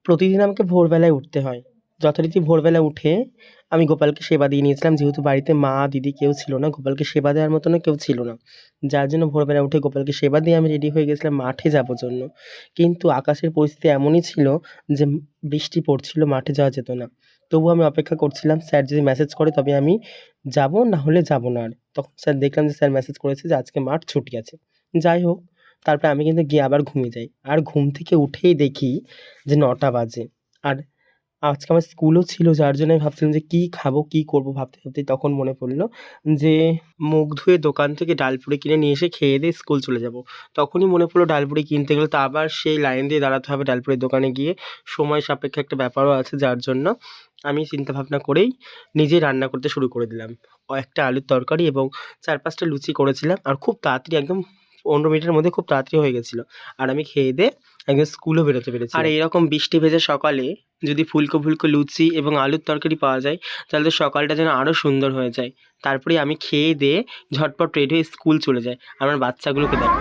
প্রতিদিন আমাকে ভোরবেলায় উঠতে হয়। যথারীতি ভোরবেলা উঠে আমি গোপালকে সেবা দিয়ে নিয়েছিলাম। যেহেতু বাড়িতে মা, দিদি কেউ ছিল না, গোপালকে সেবা দেওয়ার মতনও কেউ ছিল না। যার জন্য ভোরবেলা উঠে গোপালকে সেবা দিয়ে আমি রেডি হয়ে গেছিলাম মাঠে যাবো জন্য। কিন্তু আকাশের পরিস্থিতি এমনই ছিল যে বৃষ্টি পড়ছিল, মাঠে যাওয়া যেত না। তবুও আমি অপেক্ষা করছিলাম স্যার যদি মেসেজ করে তবে আমি যাবো, না হলে যাবো না আর। তখন স্যার দেখলাম যে স্যার মেসেজ করেছে যে আজকে মাঠ ছুটি আছে। যাই হোক, তারপরে আমি কিন্তু গিয়ে আবার ঘুমিয়ে যাই। আর ঘুম থেকে উঠেই দেখি যে ৯টা বাজে। আর আজকে আমার স্কুলও ছিল, যার জন্য আমি ভাবছিলাম যে কী খাবো, কী করবো ভাবতে, ভাবতেই তখন মনে পড়ল যে মুখ ধুয়ে দোকান থেকে ডালপুরি কিনে নিয়ে এসে খেয়ে দিয়ে স্কুল চলে যাবো। তখনই মনে পড়লো ডালপুরি কিনতে গেলে তো আবার সেই লাইন দিয়ে দাঁড়াতে হবে ডালপুরির দোকানে গিয়ে। সময় সাপেক্ষ একটা ব্যাপারও আছে, যার জন্য আমি চিন্তা ভাবনা করেই নিজেই রান্না করতে শুরু করে দিলাম। একটা আলুর তরকারি এবং ৪-৫টা লুচি করেছিলাম। আর খুব তাড়াতাড়ি একদম ১৫ মিনিটের মধ্যে খুব তাড়াতাড়ি হয়ে গেছিলো। আর আমি খেয়ে দেয়ে একদম স্কুলও বেরোতে পেরেছিলাম। আর এইরকম বৃষ্টি ভেজা সকালে যদি ফুলকো ফুলকো লুচি এবং আলুর তরকারি পাওয়া যায় তাহলে তো সকালটা যেন আরও সুন্দর হয়ে যায়। তারপরেই আমি খেয়ে দেয়ে ঝটপট রেডি হয়ে স্কুল চলে যাই। আমার বাচ্চাগুলোকে দেখো।